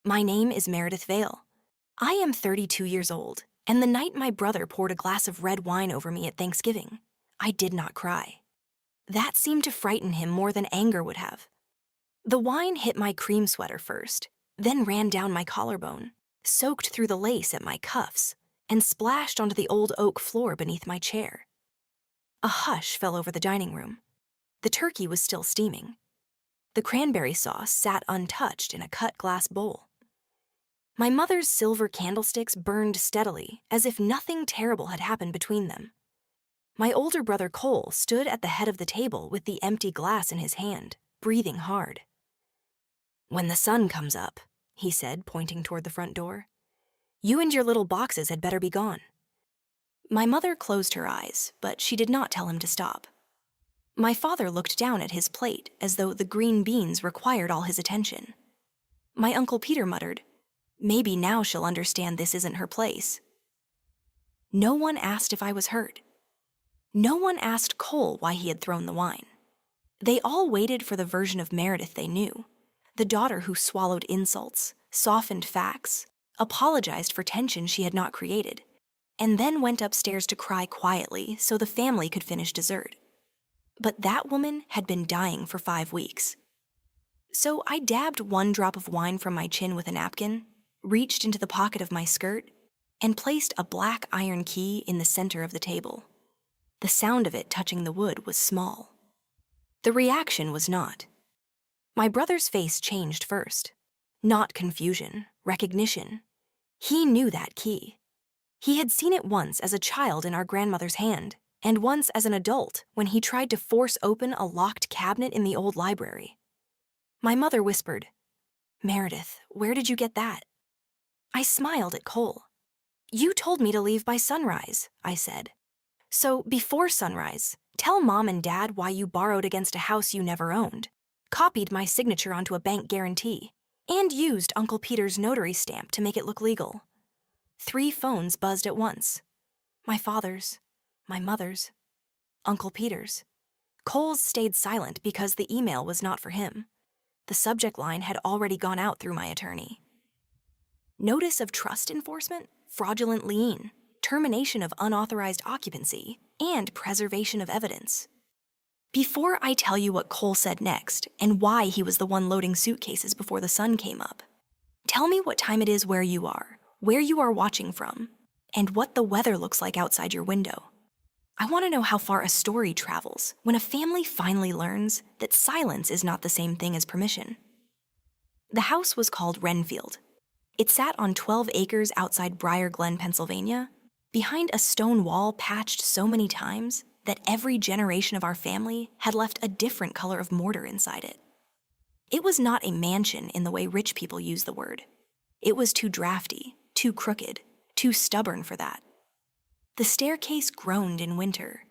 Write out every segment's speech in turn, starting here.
My name is Meredith Vale. I am 32 years old, and the night my brother poured a glass of red wine over me at Thanksgiving, I did not cry. That seemed to frighten him more than anger would have. The wine hit my cream sweater first, then ran down my collarbone, soaked through the lace at my cuffs, and splashed onto the old oak floor beneath my chair. A hush fell over the dining room. The turkey was still steaming. The cranberry sauce sat untouched in a cut glass bowl. My mother's silver candlesticks burned steadily, as if nothing terrible had happened between them. My older brother Cole stood at the head of the table with the empty glass in his hand, breathing hard. "When the sun comes up," he said, pointing toward the front door, "you and your little boxes had better be gone." My mother closed her eyes, but she did not tell him to stop. My father looked down at his plate as though the green beans required all his attention. My Uncle Peter muttered, "Maybe now she'll understand this isn't her place." No one asked if I was hurt. No one asked Cole why he had thrown the wine. They all waited for the version of Meredith they knew, the daughter who swallowed insults, softened facts, apologized for tension she had not created, and then went upstairs to cry quietly so the family could finish dessert. But that woman had been dying for 5 weeks. So I dabbed one drop of wine from my chin with a napkin, reached into the pocket of my skirt, and placed a black iron key in the center of the table. The sound of it touching the wood was small. The reaction was not. My brother's face changed first. Not confusion, recognition. He knew that key. He had seen it once as a child in our grandmother's hand, and once as an adult when he tried to force open a locked cabinet in the old library. My mother whispered, "Meredith, where did you get that?" I smiled at Cole. "You told me to leave by sunrise," I said. "So before sunrise, tell Mom and Dad why you borrowed against a house you never owned, copied my signature onto a bank guarantee, and used Uncle Peter's notary stamp to make it look legal." 3 phones buzzed at once. My father's, my mother's, Uncle Peter's. Cole's stayed silent because the email was not for him. The subject line had already gone out through my attorney. Notice of trust enforcement, fraudulent lien, termination of unauthorized occupancy, and preservation of evidence. Before I tell you what Cole said next and why he was the one loading suitcases before the sun came up, tell me what time it is where you are watching from, and what the weather looks like outside your window. I want to know how far a story travels when a family finally learns that silence is not the same thing as permission. The house was called Wrenfield. It sat on 12 acres outside Briar Glen, Pennsylvania, behind a stone wall patched so many times that every generation of our family had left a different color of mortar inside it. It was not a mansion in the way rich people use the word. It was too drafty, too crooked, too stubborn for that. The staircase groaned in winter.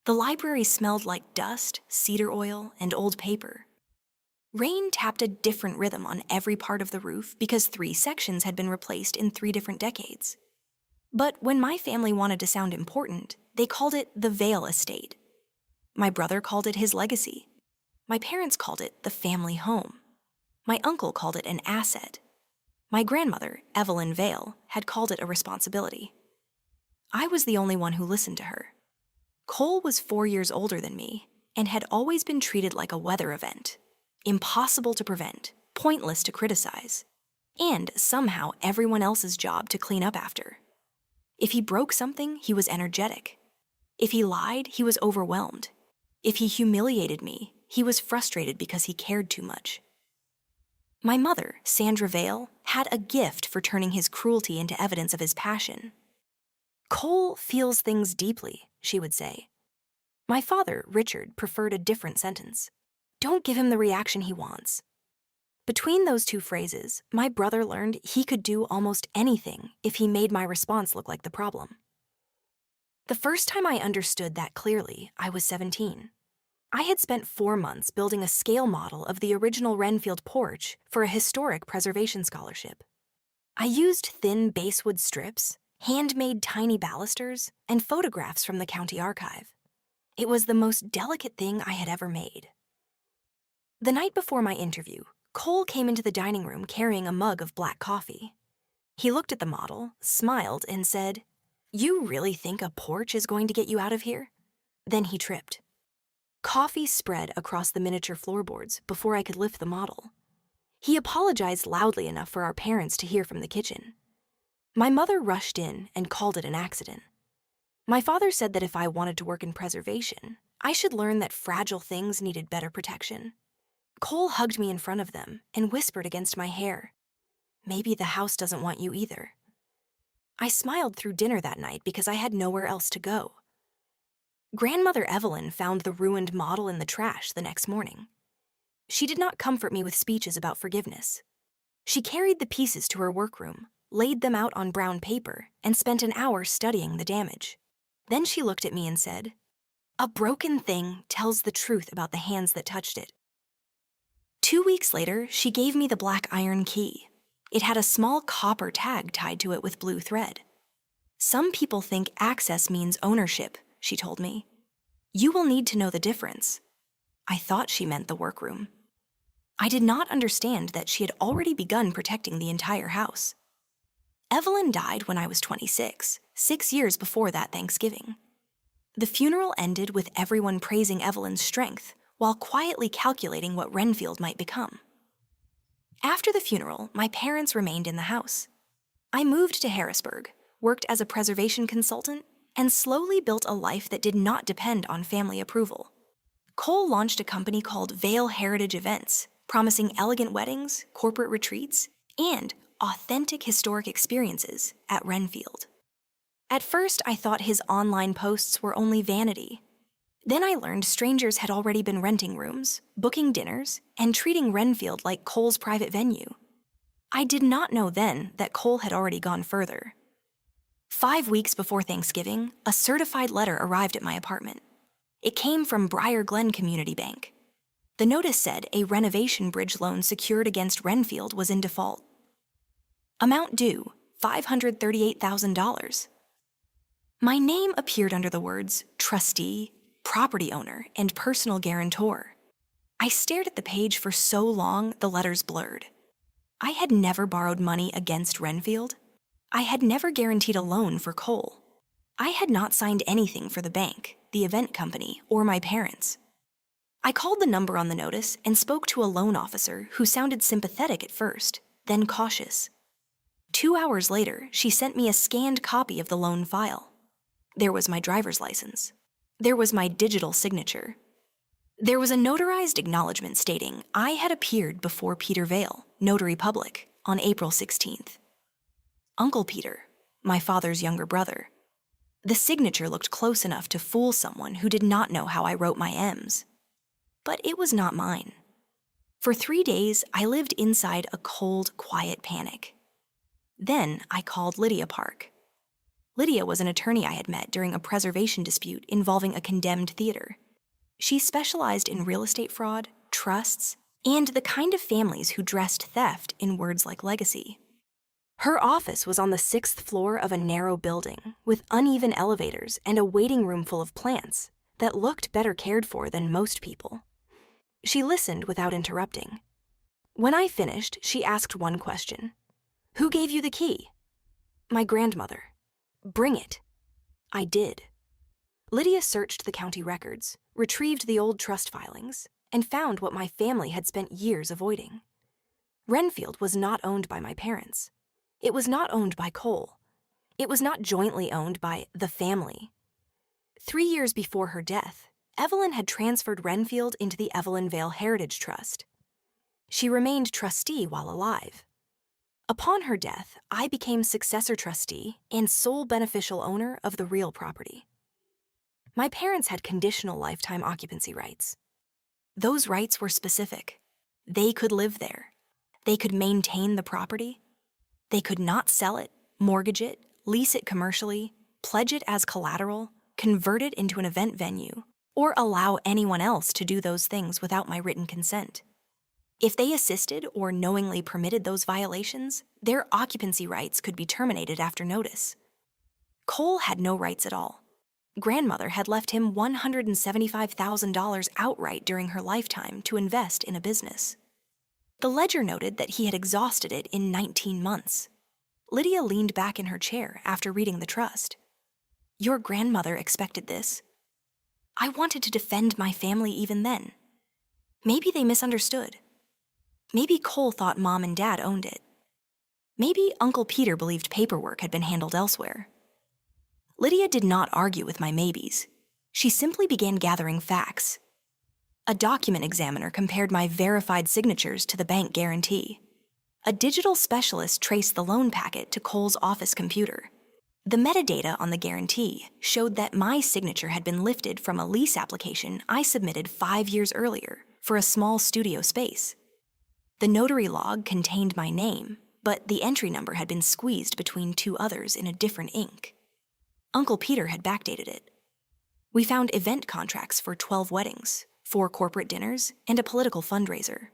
The library smelled like dust, cedar oil, and old paper. Rain tapped a different rhythm on every part of the roof because 3 sections had been replaced in 3 different decades. But when my family wanted to sound important, they called it the Vale Estate. My brother called it his legacy. My parents called it the family home. My uncle called it an asset. My grandmother, Evelyn Vale, had called it a responsibility. I was the only one who listened to her. Cole was 4 years older than me and had always been treated like a weather event, impossible to prevent, pointless to criticize, and somehow everyone else's job to clean up after. If he broke something, he was energetic. If he lied, he was overwhelmed. If he humiliated me, he was frustrated because he cared too much. My mother, Sandra Vale, had a gift for turning his cruelty into evidence of his passion. "Cole feels things deeply," she would say. My father, Richard, preferred a different sentence. "Don't give him the reaction he wants." Between those 2 phrases, my brother learned he could do almost anything if he made my response look like the problem. The first time I understood that clearly, I was 17. I had spent 4 months building a scale model of the original Wrenfield porch for a historic preservation scholarship. I used thin basswood strips, handmade tiny balusters, and photographs from the county archive. It was the most delicate thing I had ever made. The night before my interview, Cole came into the dining room carrying a mug of black coffee. He looked at the model, smiled, and said, "You really think a porch is going to get you out of here?" Then he tripped. Coffee spread across the miniature floorboards before I could lift the model. He apologized loudly enough for our parents to hear from the kitchen. My mother rushed in and called it an accident. My father said that if I wanted to work in preservation, I should learn that fragile things needed better protection. Cole hugged me in front of them and whispered against my hair, "Maybe the house doesn't want you either." I smiled through dinner that night because I had nowhere else to go. Grandmother Evelyn found the ruined model in the trash the next morning. She did not comfort me with speeches about forgiveness. She carried the pieces to her workroom, laid them out on brown paper, and spent an hour studying the damage. Then she looked at me and said, "A broken thing tells the truth about the hands that touched it." 2 weeks later, she gave me the black iron key. It had a small copper tag tied to it with blue thread. "Some people think access means ownership," she told me. "You will need to know the difference." I thought she meant the workroom. I did not understand that she had already begun protecting the entire house. Evelyn died when I was 26, 6 years before that Thanksgiving. The funeral ended with everyone praising Evelyn's strength while quietly calculating what Wrenfield might become. After the funeral, my parents remained in the house. I moved to Harrisburg, worked as a preservation consultant, and slowly built a life that did not depend on family approval. Cole launched a company called Vale Heritage Events, promising elegant weddings, corporate retreats, and authentic historic experiences at Wrenfield. At first, I thought his online posts were only vanity. Then I learned strangers had already been renting rooms, booking dinners, and treating Wrenfield like Cole's private venue. I did not know then that Cole had already gone further. 5 weeks before Thanksgiving, a certified letter arrived at my apartment. It came from Briar Glen Community Bank. The notice said a renovation bridge loan secured against Wrenfield was in default. Amount due, $538,000. My name appeared under the words trustee, property owner, and personal guarantor. I stared at the page for so long the letters blurred. I had never borrowed money against Wrenfield. I had never guaranteed a loan for Cole. I had not signed anything for the bank, the event company, or my parents. I called the number on the notice and spoke to a loan officer who sounded sympathetic at first, then cautious. 2 hours later, she sent me a scanned copy of the loan file. There was my driver's license. There was my digital signature. There was a notarized acknowledgment stating I had appeared before Peter Vale, notary public, on April 16th. Uncle Peter, my father's younger brother. The signature looked close enough to fool someone who did not know how I wrote my M's. But it was not mine. For 3 days, I lived inside a cold, quiet panic. Then I called Lydia Park. Lydia was an attorney I had met during a preservation dispute involving a condemned theater. She specialized in real estate fraud, trusts, and the kind of families who dressed theft in words like legacy. Her office was on the 6th floor of a narrow building with uneven elevators and a waiting room full of plants that looked better cared for than most people. She listened without interrupting. When I finished, she asked one question. "Who gave you the key?" "My grandmother." "Bring it." I did. Lydia searched the county records, retrieved the old trust filings, and found what my family had spent years avoiding. Wrenfield was not owned by my parents. It was not owned by Cole. It was not jointly owned by the family. 3 years before her death, Evelyn had transferred Wrenfield into the Evelyn Vale Heritage Trust. She remained trustee while alive. Upon her death, I became successor trustee and sole beneficial owner of the real property. My parents had conditional lifetime occupancy rights. Those rights were specific. They could live there. They could maintain the property. They could not sell it, mortgage it, lease it commercially, pledge it as collateral, convert it into an event venue, or allow anyone else to do those things without my written consent. If they assisted or knowingly permitted those violations, their occupancy rights could be terminated after notice. Cole had no rights at all. Grandmother had left him $175,000 outright during her lifetime to invest in a business. The ledger noted that he had exhausted it in 19 months. Lydia leaned back in her chair after reading the trust. Your grandmother expected this. I wanted to defend my family even then. Maybe they misunderstood. Maybe Cole thought Mom and Dad owned it. Maybe Uncle Peter believed paperwork had been handled elsewhere. Lydia did not argue with my maybes. She simply began gathering facts. A document examiner compared my verified signatures to the bank guarantee. A digital specialist traced the loan packet to Cole's office computer. The metadata on the guarantee showed that my signature had been lifted from a lease application I submitted 5 years earlier for a small studio space. The notary log contained my name, but the entry number had been squeezed between 2 others in a different ink. Uncle Peter had backdated it. We found event contracts for 12 weddings, 4 corporate dinners, and a political fundraiser.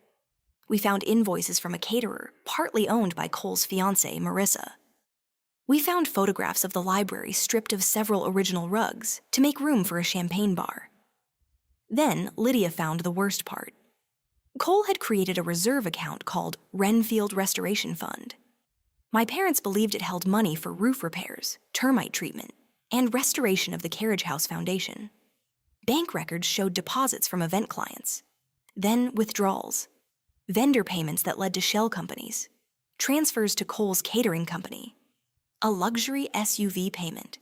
We found invoices from a caterer, partly owned by Cole's fiancée, Marissa. We found photographs of the library stripped of several original rugs to make room for a champagne bar. Then Lydia found the worst part. Cole had created a reserve account called Wrenfield Restoration Fund. My parents believed it held money for roof repairs, termite treatment, and restoration of the Carriage House Foundation. Bank records showed deposits from event clients, then withdrawals, vendor payments that led to shell companies, transfers to Cole's catering company, a luxury SUV payment,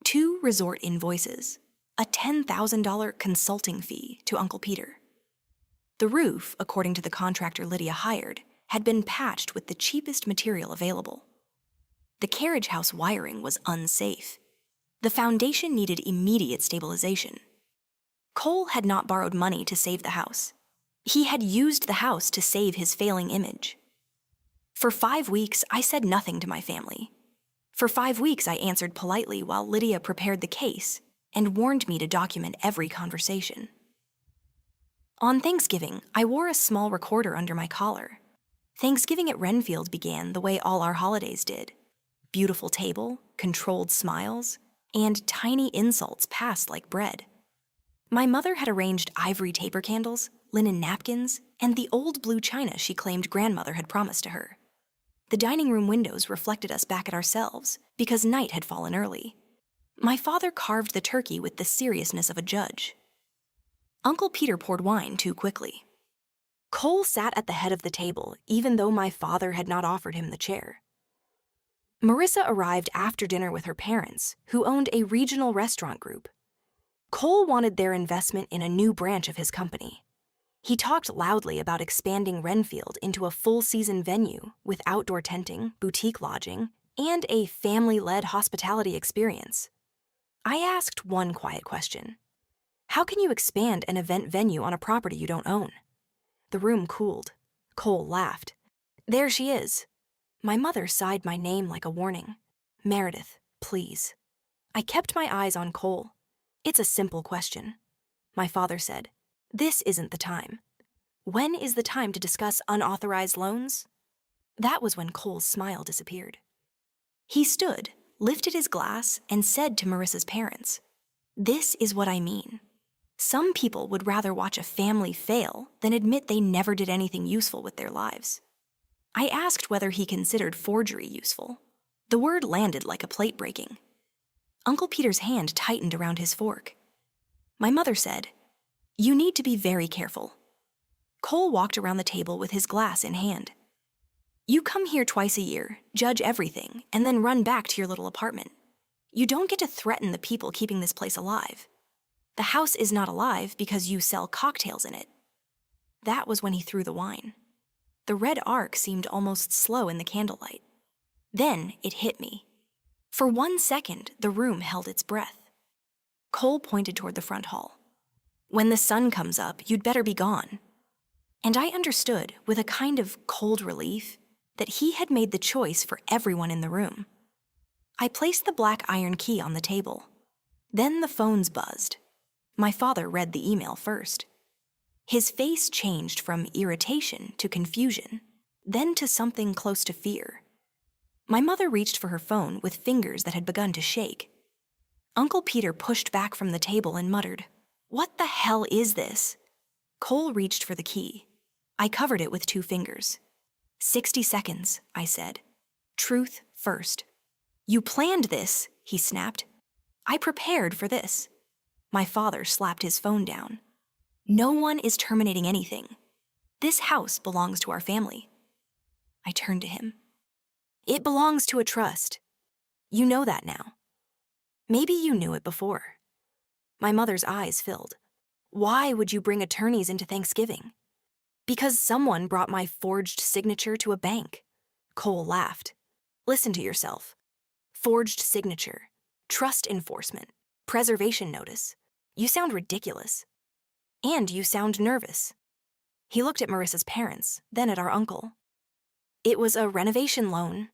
2 resort invoices, a $10,000 consulting fee to Uncle Peter. The roof, according to the contractor Lydia hired, had been patched with the cheapest material available. The carriage house wiring was unsafe. The foundation needed immediate stabilization. Cole had not borrowed money to save the house. He had used the house to save his failing image. For 5 weeks, I said nothing to my family. For 5 weeks, I answered politely while Lydia prepared the case and warned me to document every conversation. On Thanksgiving, I wore a small recorder under my collar. Thanksgiving at Wrenfield began the way all our holidays did. Beautiful table, controlled smiles, and tiny insults passed like bread. My mother had arranged ivory taper candles, linen napkins, and the old blue china she claimed grandmother had promised to her. The dining room windows reflected us back at ourselves because night had fallen early. My father carved the turkey with the seriousness of a judge. Uncle Peter poured wine too quickly. Cole sat at the head of the table, even though my father had not offered him the chair. Marissa arrived after dinner with her parents, who owned a regional restaurant group. Cole wanted their investment in a new branch of his company. He talked loudly about expanding Wrenfield into a full-season venue with outdoor tenting, boutique lodging, and a family-led hospitality experience. I asked one quiet question. How can you expand an event venue on a property you don't own? The room cooled. Cole laughed. There she is. My mother sighed my name like a warning. Meredith, please. I kept my eyes on Cole. It's a simple question. My father said, this isn't the time. When is the time to discuss unauthorized loans? That was when Cole's smile disappeared. He stood, lifted his glass, and said to Marissa's parents, this is what I mean. Some people would rather watch a family fail than admit they never did anything useful with their lives. I asked whether he considered forgery useful. The word landed like a plate breaking. Uncle Peter's hand tightened around his fork. My mother said, you need to be very careful. Cole walked around the table with his glass in hand. You come here twice a year, judge everything, and then run back to your little apartment. You don't get to threaten the people keeping this place alive. The house is not alive because you sell cocktails in it. That was when he threw the wine. The red arc seemed almost slow in the candlelight. Then it hit me. For 1 second, the room held its breath. Cole pointed toward the front hall. When the sun comes up, you'd better be gone. And I understood, with a kind of cold relief, that he had made the choice for everyone in the room. I placed the black iron key on the table. Then the phones buzzed. My father read the email first. His face changed from irritation to confusion, then to something close to fear. My mother reached for her phone with fingers that had begun to shake. Uncle Peter pushed back from the table and muttered, "What the hell is this?" Cole reached for the key. I covered it with 2 fingers. 60 seconds, I said. Truth first. You planned this, he snapped. I prepared for this. My father slapped his phone down. No one is terminating anything. This house belongs to our family. I turned to him. It belongs to a trust. You know that now. Maybe you knew it before. My mother's eyes filled. Why would you bring attorneys into Thanksgiving? Because someone brought my forged signature to a bank. Cole laughed. Listen to yourself. Forged signature, trust enforcement, preservation notice. You sound ridiculous. And you sound nervous. He looked at Marissa's parents, then at our uncle. It was a renovation loan.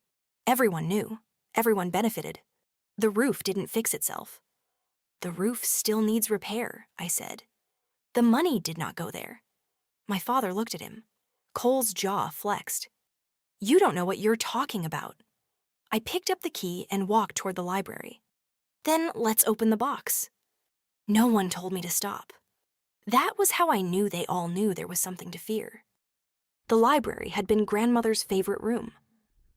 Everyone knew. Everyone benefited. The roof didn't fix itself. The roof still needs repair, I said. The money did not go there. My father looked at him. Cole's jaw flexed. You don't know what you're talking about. I picked up the key and walked toward the library. Then let's open the box. No one told me to stop. That was how I knew they all knew there was something to fear. The library had been grandmother's favorite room.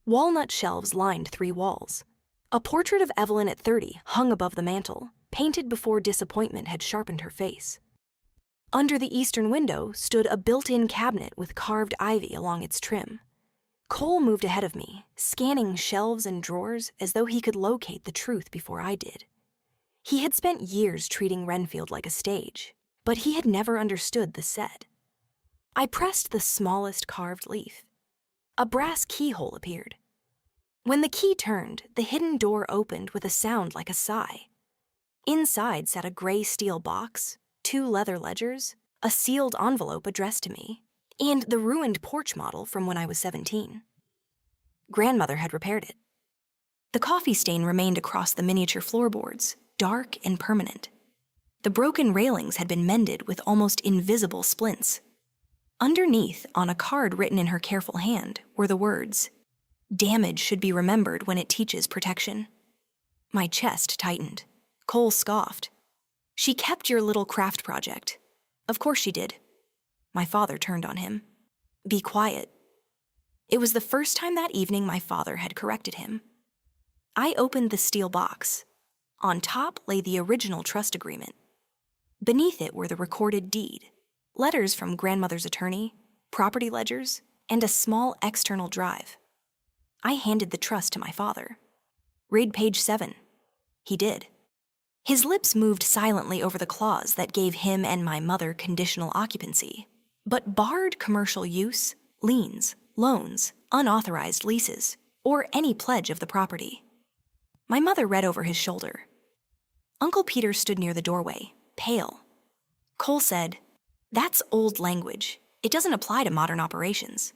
Walnut shelves lined 3 walls. A portrait of Evelyn at 30 hung above the mantel, painted before disappointment had sharpened her face. Under the eastern window stood a built-in cabinet with carved ivy along its trim. Cole moved ahead of me, scanning shelves and drawers as though he could locate the truth before I did. He had spent years treating Wrenfield like a stage, but he had never understood the set. I pressed the smallest carved leaf. A brass keyhole appeared. When the key turned, the hidden door opened with a sound like a sigh. Inside sat a gray steel box, 2 leather ledgers, a sealed envelope addressed to me, and the ruined porch model from when I was 17. Grandmother had repaired it. The coffee stain remained across the miniature floorboards, dark and permanent. The broken railings had been mended with almost invisible splints. Underneath, on a card written in her careful hand, were the words, "Damage should be remembered when it teaches protection." My chest tightened. Cole scoffed. She kept your little craft project. Of course she did. My father turned on him. Be quiet. It was the first time that evening my father had corrected him. I opened the steel box. On top lay the original trust agreement. Beneath it were the recorded deed, letters from grandmother's attorney, property ledgers, and a small external drive. I handed the trust to my father. Read page 7. He did. His lips moved silently over the clause that gave him and my mother conditional occupancy, but barred commercial use, liens, loans, unauthorized leases, or any pledge of the property. My mother read over his shoulder. Uncle Peter stood near the doorway, pale. Cole said, "That's old language. It doesn't apply to modern operations."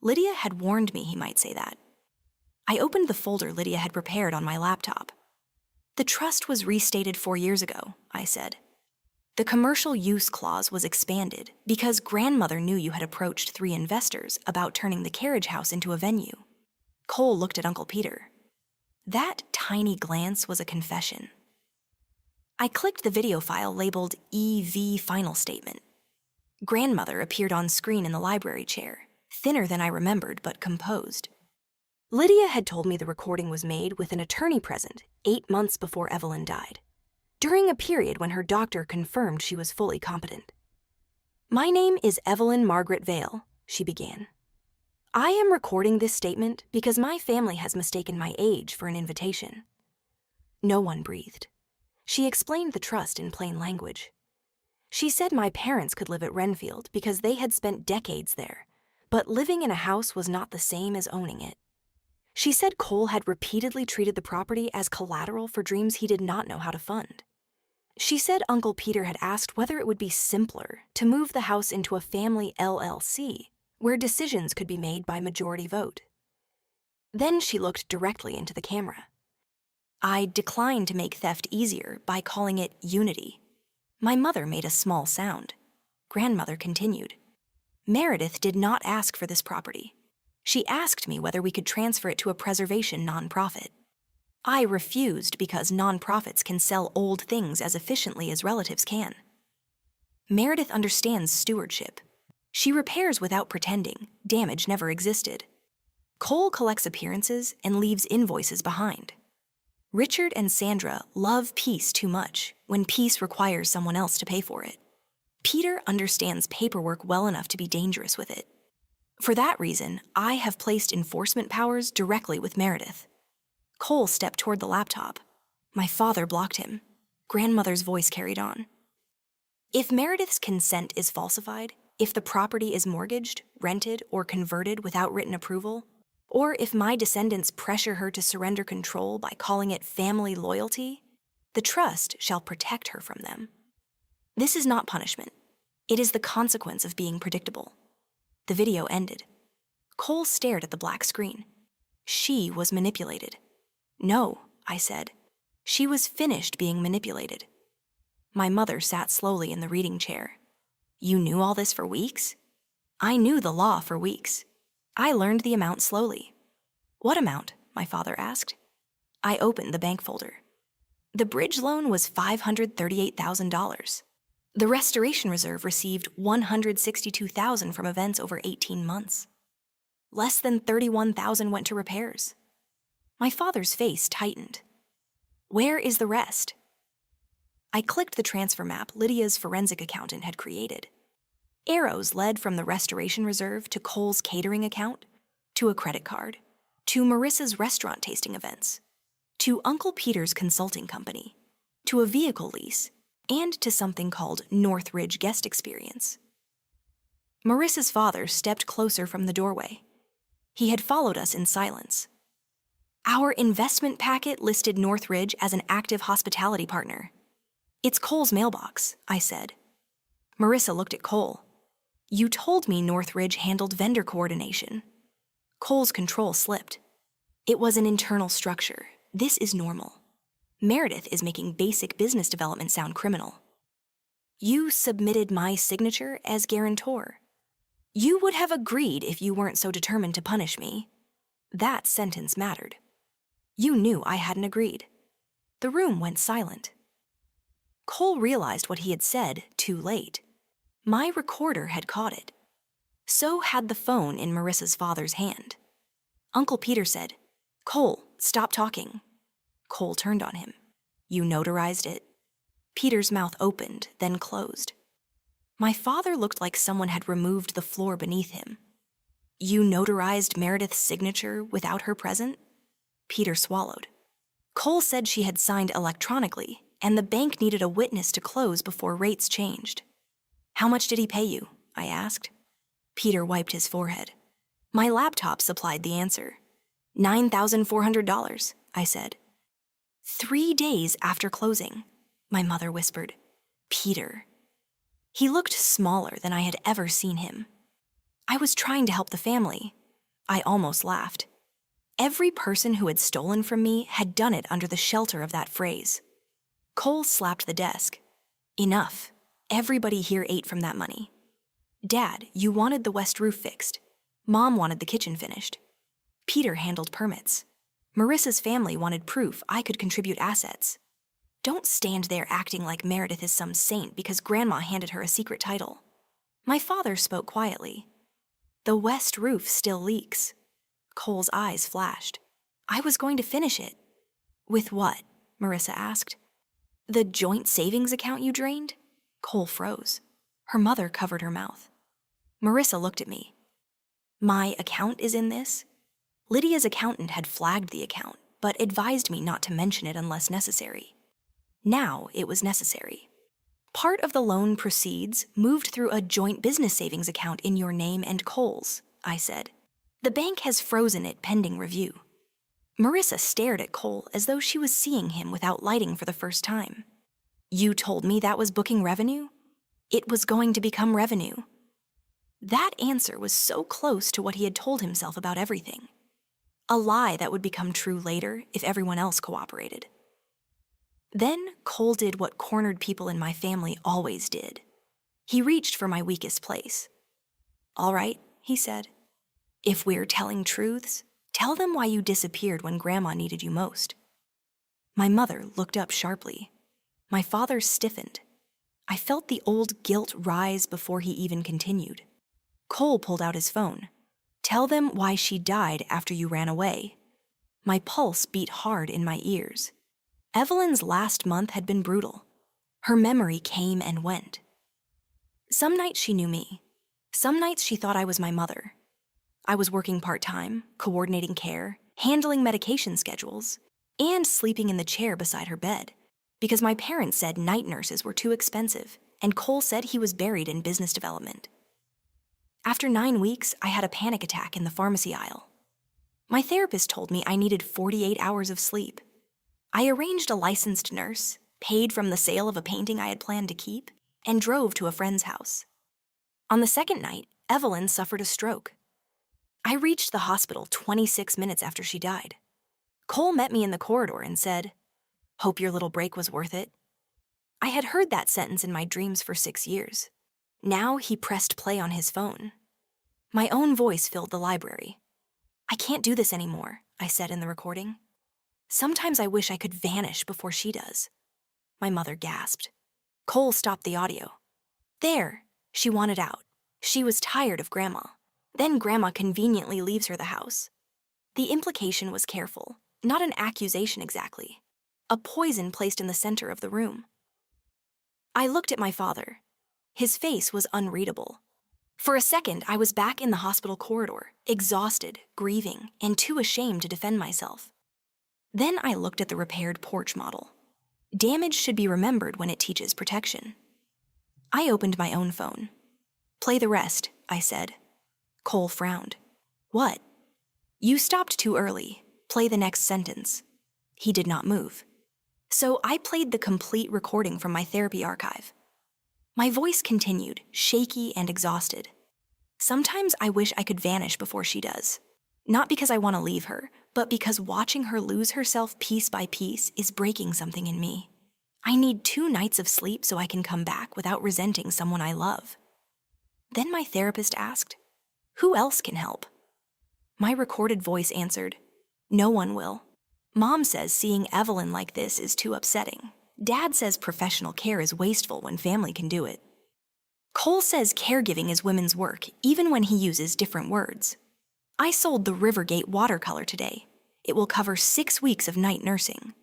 Lydia had warned me he might say that. I opened the folder Lydia had prepared on my laptop. The trust was restated 4 years ago, I said. The commercial use clause was expanded because grandmother knew you had approached 3 investors about turning the carriage house into a venue. Cole looked at Uncle Peter. That tiny glance was a confession. I clicked the video file labeled EV Final Statement. Grandmother appeared on screen in the library chair, thinner than I remembered but composed. Lydia had told me the recording was made with an attorney present 8 months before Evelyn died, during a period when her doctor confirmed she was fully competent. "My name is Evelyn Margaret Vale," she began. "I am recording this statement because my family has mistaken my age for an invitation." No one breathed. She explained the trust in plain language. She said my parents could live at Wrenfield because they had spent decades there, but living in a house was not the same as owning it. She said Cole had repeatedly treated the property as collateral for dreams he did not know how to fund. She said Uncle Peter had asked whether it would be simpler to move the house into a family LLC, where decisions could be made by majority vote. Then she looked directly into the camera. I declined to make theft easier by calling it unity. My mother made a small sound. Grandmother continued. Meredith did not ask for this property. She asked me whether we could transfer it to a preservation nonprofit. I refused because nonprofits can sell old things as efficiently as relatives can. Meredith understands stewardship. She repairs without pretending. Damage never existed. Cole collects appearances and leaves invoices behind. Richard and Sandra love peace too much when peace requires someone else to pay for it. Peter understands paperwork well enough to be dangerous with it. For that reason, I have placed enforcement powers directly with Meredith. Cole stepped toward the laptop. My father blocked him. Grandmother's voice carried on. If Meredith's consent is falsified, if the property is mortgaged, rented, or converted without written approval, or if my descendants pressure her to surrender control by calling it family loyalty, the trust shall protect her from them. This is not punishment. It is the consequence of being predictable. The video ended. Cole stared at the black screen. She was manipulated. No, I said. She was finished being manipulated. My mother sat slowly in the reading chair. You knew all this for weeks? I knew the law for weeks. I learned the amount slowly. What amount? My father asked. I opened the bank folder. The bridge loan was $538,000. The restoration reserve received $162,000 from events over 18 months. Less than $31,000 went to repairs. My father's face tightened. Where is the rest? I clicked the transfer map Lydia's forensic accountant had created. Arrows led from the restoration reserve to Cole's catering account, to a credit card, to Marissa's restaurant tasting events, to Uncle Peter's consulting company, to a vehicle lease, and to something called Northridge Guest Experience. Marissa's father stepped closer from the doorway. He had followed us in silence. Our investment packet listed Northridge as an active hospitality partner. It's Cole's mailbox, I said. Marissa looked at Cole. You told me Northridge handled vendor coordination. Cole's control slipped. It was an internal structure. This is normal. Meredith is making basic business development sound criminal. You submitted my signature as guarantor. You would have agreed if you weren't so determined to punish me. That sentence mattered. You knew I hadn't agreed. The room went silent. Cole realized what he had said too late. My recorder had caught it. So had the phone in Marissa's father's hand. Uncle Peter said, Cole, stop talking. Cole turned on him. You notarized it. Peter's mouth opened, then closed. My father looked like someone had removed the floor beneath him. You notarized Meredith's signature without her present? Peter swallowed. Cole said she had signed electronically, and the bank needed a witness to close before rates changed. How much did he pay you? I asked. Peter wiped his forehead. My laptop supplied the answer. $9,400, I said. 3 days after closing, my mother whispered. Peter. He looked smaller than I had ever seen him. I was trying to help the family. I almost laughed. Every person who had stolen from me had done it under the shelter of that phrase. Cole slapped the desk. Enough. Everybody here ate from that money. Dad, you wanted the west roof fixed. Mom wanted the kitchen finished. Peter handled permits. Marissa's family wanted proof I could contribute assets. Don't stand there acting like Meredith is some saint because Grandma handed her a secret title. My father spoke quietly. The west roof still leaks. Cole's eyes flashed. I was going to finish it. With what? Marissa asked. The joint savings account you drained? Cole froze. Her mother covered her mouth. Marissa looked at me. My account is in this? Lydia's accountant had flagged the account, but advised me not to mention it unless necessary. Now it was necessary. Part of the loan proceeds moved through a joint business savings account in your name and Cole's, I said. The bank has frozen it pending review. Marissa stared at Cole as though she was seeing him without lighting for the first time. You told me that was booking revenue? It was going to become revenue. That answer was so close to what he had told himself about everything. A lie that would become true later if everyone else cooperated. Then Cole did what cornered people in my family always did. He reached for my weakest place. All right, he said. If we're telling truths, tell them why you disappeared when Grandma needed you most. My mother looked up sharply. My father stiffened. I felt the old guilt rise before he even continued. Cole pulled out his phone. "Tell them why she died after you ran away." My pulse beat hard in my ears. Evelyn's last month had been brutal. Her memory came and went. Some nights she knew me. Some nights she thought I was my mother. I was working part-time, coordinating care, handling medication schedules, and sleeping in the chair beside her bed, because my parents said night nurses were too expensive, and Cole said he was buried in business development. After 9 weeks, I had a panic attack in the pharmacy aisle. My therapist told me I needed 48 hours of sleep. I arranged a licensed nurse, paid from the sale of a painting I had planned to keep, and drove to a friend's house. On the second night, Evelyn suffered a stroke. I reached the hospital 26 minutes after she died. Cole met me in the corridor and said, "Hope your little break was worth it." I had heard that sentence in my dreams for 6 years. Now he pressed play on his phone. My own voice filled the library. "I can't do this anymore," I said in the recording. "Sometimes I wish I could vanish before she does." My mother gasped. Cole stopped the audio. "There," she wanted out. She was tired of Grandma. Then Grandma conveniently leaves her the house. The implication was careful, not an accusation exactly. A poison placed in the center of the room. I looked at my father. His face was unreadable. For a second, I was back in the hospital corridor, exhausted, grieving, and too ashamed to defend myself. Then I looked at the repaired porch model. Damage should be remembered when it teaches protection. I opened my own phone. "Play the rest," I said. Cole frowned. "What?" "You stopped too early. Play the next sentence." He did not move. So I played the complete recording from my therapy archive. My voice continued, shaky and exhausted. "Sometimes I wish I could vanish before she does. Not because I want to leave her, but because watching her lose herself piece by piece is breaking something in me. I need 2 nights of sleep so I can come back without resenting someone I love." Then my therapist asked, "Who else can help?" My recorded voice answered, "No one will. Mom says seeing Evelyn like this is too upsetting. Dad says professional care is wasteful when family can do it. Cole says caregiving is women's work, even when he uses different words. I sold the Rivergate watercolor today. It will cover 6 weeks of night nursing."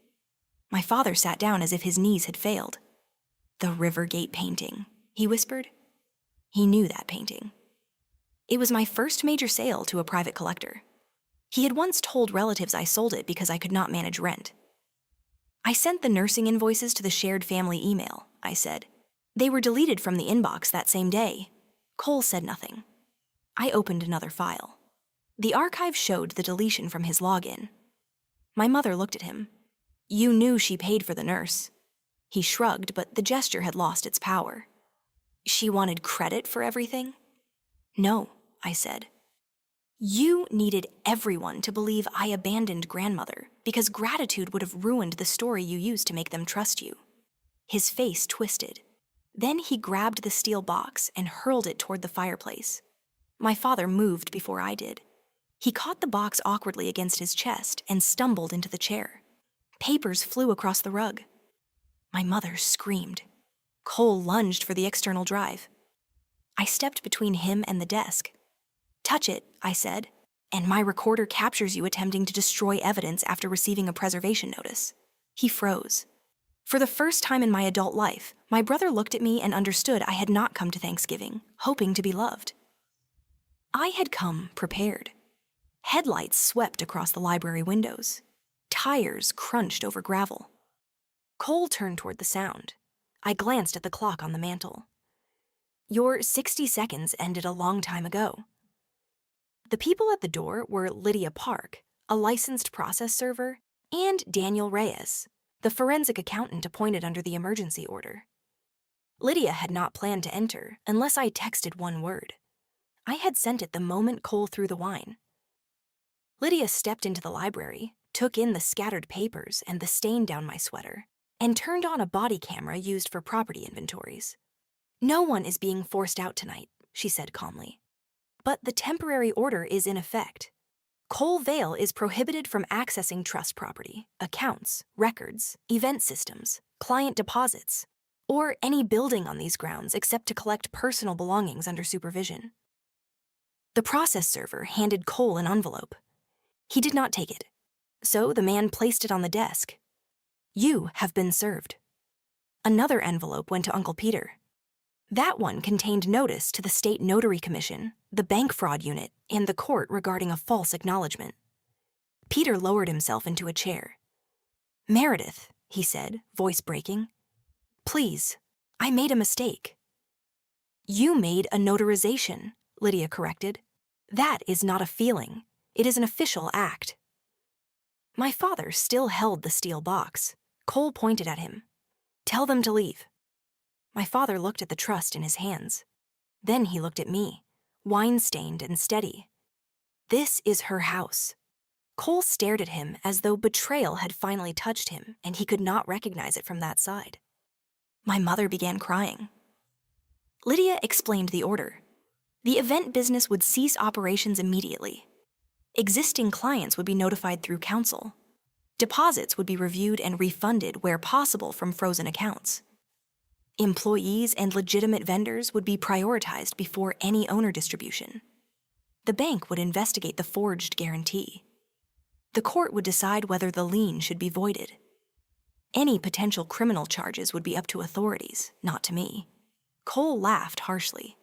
My father sat down as if his knees had failed. "The Rivergate painting," he whispered. He knew that painting. It was my first major sale to a private collector. He had once told relatives I sold it because I could not manage rent. "I sent the nursing invoices to the shared family email," I said. "They were deleted from the inbox that same day." Cole said nothing. I opened another file. The archive showed the deletion from his login. My mother looked at him. "You knew she paid for the nurse." He shrugged, but the gesture had lost its power. "She wanted credit for everything?" "No," I said. "You needed everyone to believe I abandoned grandmother because gratitude would have ruined the story you used to make them trust you." His face twisted. Then he grabbed the steel box and hurled it toward the fireplace. My father moved before I did. He caught the box awkwardly against his chest and stumbled into the chair. Papers flew across the rug. My mother screamed. Cole lunged for the external drive. I stepped between him and the desk. "Touch it," I said, "and my recorder captures you attempting to destroy evidence after receiving a preservation notice." He froze. For the first time in my adult life, my brother looked at me and understood I had not come to Thanksgiving, hoping to be loved. I had come prepared. Headlights swept across the library windows. Tires crunched over gravel. Cole turned toward the sound. I glanced at the clock on the mantel. "Your 60 seconds ended a long time ago." The people at the door were Lydia Park, a licensed process server, and Daniel Reyes, the forensic accountant appointed under the emergency order. Lydia had not planned to enter unless I texted one word. I had sent it the moment Cole threw the wine. Lydia stepped into the library, took in the scattered papers and the stain down my sweater, and turned on a body camera used for property inventories. "No one is being forced out tonight," she said calmly. "But the temporary order is in effect. Cole Vale is prohibited from accessing trust property, accounts, records, event systems, client deposits, or any building on these grounds except to collect personal belongings under supervision." The process server handed Cole an envelope. He did not take it, so the man placed it on the desk. "You have been served." Another envelope went to Uncle Peter. That one contained notice to the State Notary Commission, the bank fraud unit, and the court regarding a false acknowledgment. Peter lowered himself into a chair. "Meredith," he said, voice breaking. "Please, I made a mistake." "You made a notarization," Lydia corrected. "That is not a feeling. It is an official act." My father still held the steel box. Cole pointed at him. "Tell them to leave." My father looked at the trust in his hands. Then he looked at me, wine-stained and steady. "This is her house." Cole stared at him as though betrayal had finally touched him and he could not recognize it from that side. My mother began crying. Lydia explained the order. The event business would cease operations immediately. Existing clients would be notified through counsel. Deposits would be reviewed and refunded where possible from frozen accounts. Employees and legitimate vendors would be prioritized before any owner distribution. The bank would investigate the forged guarantee. The court would decide whether the lien should be voided. Any potential criminal charges would be up to authorities, not to me. Cole laughed harshly.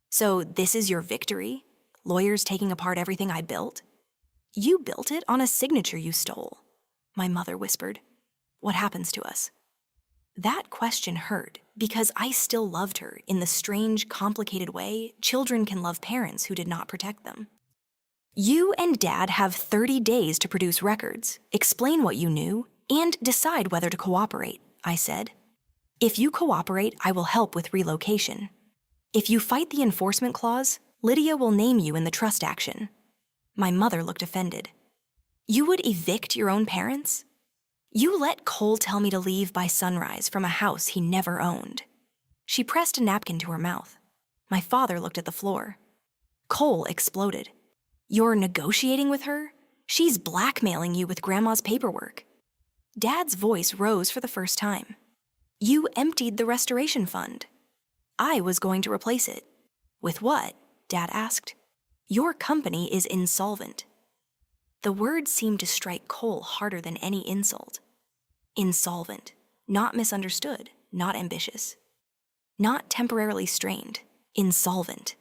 "So this is your victory? Lawyers taking apart everything I built?" "You built it on a signature you stole," my mother whispered. "What happens to us?" That question hurt because I still loved her in the strange, complicated way children can love parents who did not protect them. "You and Dad have 30 days to produce records, explain what you knew, and decide whether to cooperate," I said. "If you cooperate, I will help with relocation. If you fight the enforcement clause, Lydia will name you in the trust action." My mother looked offended. "You would evict your own parents? You let Cole tell me to leave by sunrise from a house he never owned." She pressed a napkin to her mouth. My father looked at the floor. Cole exploded. "You're negotiating with her? She's blackmailing you with Grandma's paperwork." Dad's voice rose for the first time. "You emptied the restoration fund. I was going to replace it." "With what?" Dad asked. "Your company is insolvent." The word seemed to strike Cole harder than any insult. Insolvent. Not misunderstood, not ambitious. Not temporarily strained. Insolvent.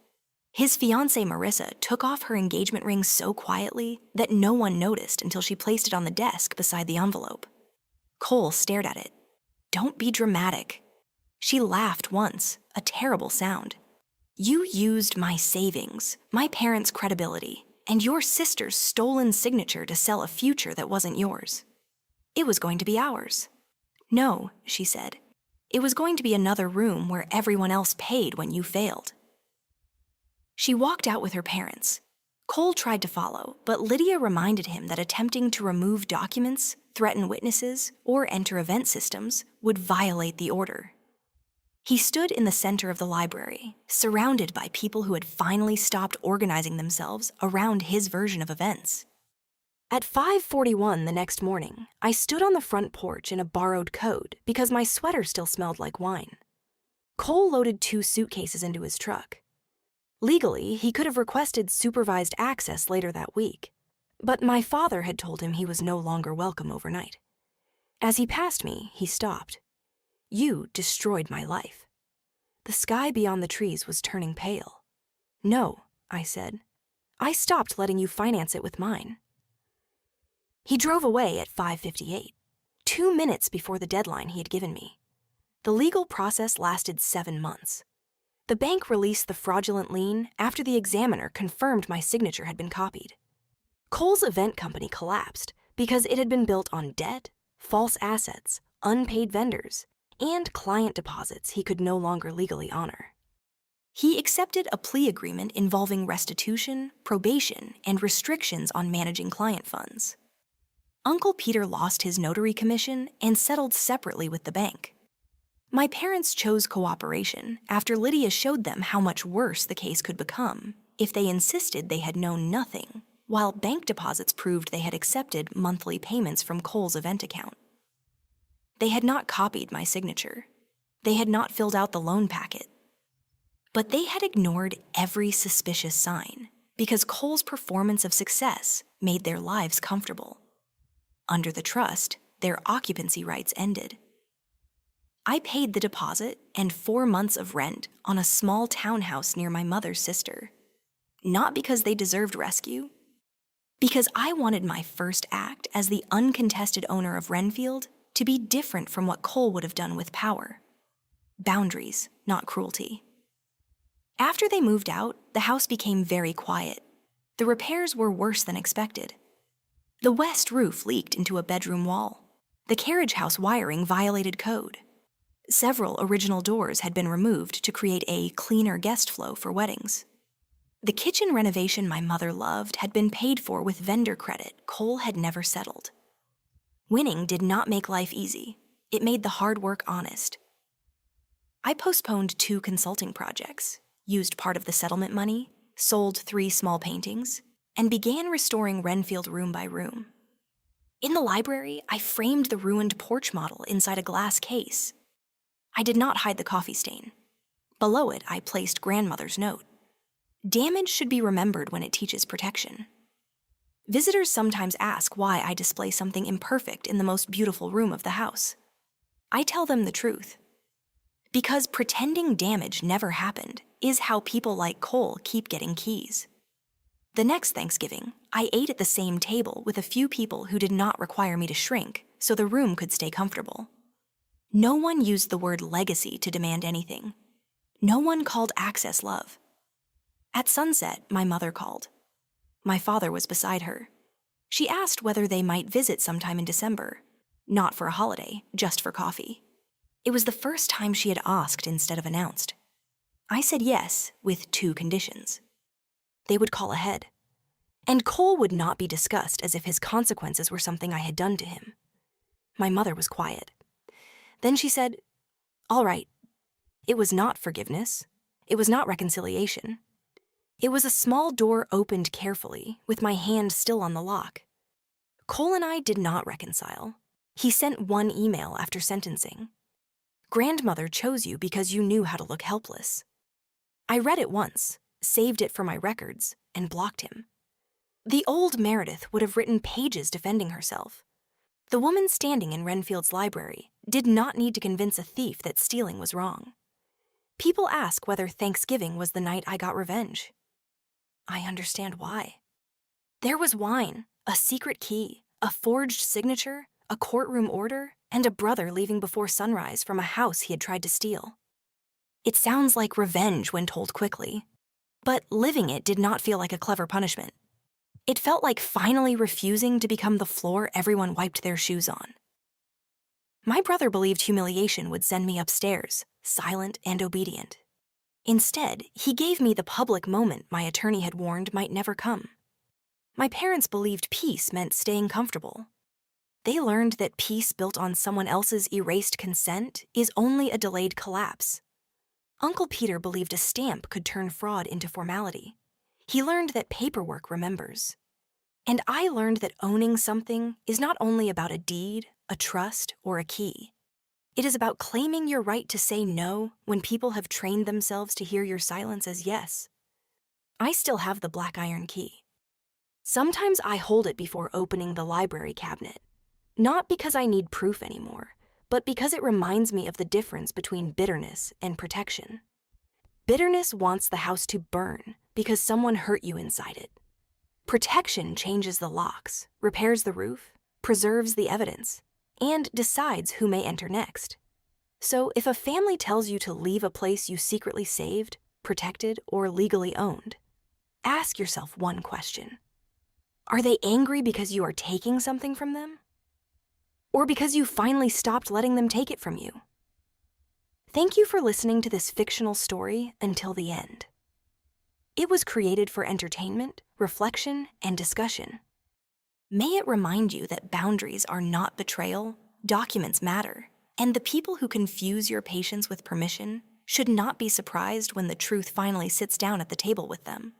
His fiancée Marissa took off her engagement ring so quietly that no one noticed until she placed it on the desk beside the envelope. Cole stared at it. "Don't be dramatic." She laughed once, a terrible sound. "You used my savings, my parents' credibility, and your sister's stolen signature to sell a future that wasn't yours. It was going to be ours." "No," she said. "It was going to be another room where everyone else paid when you failed." She walked out with her parents. Cole tried to follow, but Lydia reminded him that attempting to remove documents, threaten witnesses, or enter event systems would violate the order. He stood in the center of the library, surrounded by people who had finally stopped organizing themselves around his version of events. At 5:41 the next morning, I stood on the front porch in a borrowed coat because my sweater still smelled like wine. Cole loaded 2 suitcases into his truck. Legally, he could have requested supervised access later that week, but my father had told him he was no longer welcome overnight. As he passed me, he stopped. "You destroyed my life." The sky beyond the trees was turning pale. "No," I said. "I stopped letting you finance it with mine." He drove away at 5:58, 2 minutes before the deadline he had given me. The legal process lasted 7 months. The bank released the fraudulent lien after the examiner confirmed my signature had been copied. Cole's event company collapsed because it had been built on debt, false assets, unpaid vendors, and client deposits he could no longer legally honor. He accepted a plea agreement involving restitution, probation, and restrictions on managing client funds. Uncle Peter lost his notary commission and settled separately with the bank. My parents chose cooperation after Lydia showed them how much worse the case could become if they insisted they had known nothing, while bank deposits proved they had accepted monthly payments from Cole's event account. They had not copied my signature. They had not filled out the loan packet. But they had ignored every suspicious sign, because Cole's performance of success made their lives comfortable. Under the trust, their occupancy rights ended. I paid the deposit and 4 months of rent on a small townhouse near my mother's sister. Not because they deserved rescue, because I wanted my first act as the uncontested owner of Wrenfield to be different from what Cole would have done with power. Boundaries, not cruelty. After they moved out, the house became very quiet. The repairs were worse than expected. The west roof leaked into a bedroom wall. The carriage house wiring violated code. Several original doors had been removed to create a cleaner guest flow for weddings. The kitchen renovation my mother loved had been paid for with vendor credit Cole had never settled. Winning did not make life easy. It made the hard work honest. I postponed 2 consulting projects, used part of the settlement money, sold 3 small paintings, and began restoring Wrenfield room by room. In the library, I framed the ruined porch model inside a glass case. I did not hide the coffee stain. Below it, I placed grandmother's note. Damage should be remembered when it teaches protection. Visitors sometimes ask why I display something imperfect in the most beautiful room of the house. I tell them the truth. Because pretending damage never happened is how people like Cole keep getting keys. The next Thanksgiving, I ate at the same table with a few people who did not require me to shrink so the room could stay comfortable. No one used the word legacy to demand anything. No one called access love. At sunset, my mother called. My father was beside her. She asked whether they might visit sometime in December, not for a holiday, just for coffee. It was the first time she had asked instead of announced. I said yes, with 2 conditions. They would call ahead. And Cole would not be discussed as if his consequences were something I had done to him. My mother was quiet. Then she said, "All right." It was not forgiveness. It was not reconciliation. It was a small door opened carefully, with my hand still on the lock. Cole and I did not reconcile. He sent 1 email after sentencing. "Grandmother chose you because you knew how to look helpless." I read it once, saved it for my records, and blocked him. The old Meredith would have written pages defending herself. The woman standing in Wrenfield's library did not need to convince a thief that stealing was wrong. People ask whether Thanksgiving was the night I got revenge. I understand why. There was wine, a secret key, a forged signature, a courtroom order, and a brother leaving before sunrise from a house he had tried to steal. It sounds like revenge when told quickly, but living it did not feel like a clever punishment. It felt like finally refusing to become the floor everyone wiped their shoes on. My brother believed humiliation would send me upstairs, silent and obedient. Instead, he gave me the public moment my attorney had warned might never come. My parents believed peace meant staying comfortable. They learned that peace built on someone else's erased consent is only a delayed collapse. Uncle Peter believed a stamp could turn fraud into formality. He learned that paperwork remembers. And I learned that owning something is not only about a deed, a trust, or a key. It is about claiming your right to say no when people have trained themselves to hear your silence as yes. I still have the black iron key. Sometimes I hold it before opening the library cabinet, not because I need proof anymore, but because it reminds me of the difference between bitterness and protection. Bitterness wants the house to burn because someone hurt you inside it. Protection changes the locks, repairs the roof, preserves the evidence, and decides who may enter next. So if a family tells you to leave a place you secretly saved, protected, or legally owned, ask yourself one question. Are they angry because you are taking something from them? Or because you finally stopped letting them take it from you? Thank you for listening to this fictional story until the end. It was created for entertainment, reflection, and discussion. May it remind you that boundaries are not betrayal, documents matter, and the people who confuse your patience with permission should not be surprised when the truth finally sits down at the table with them.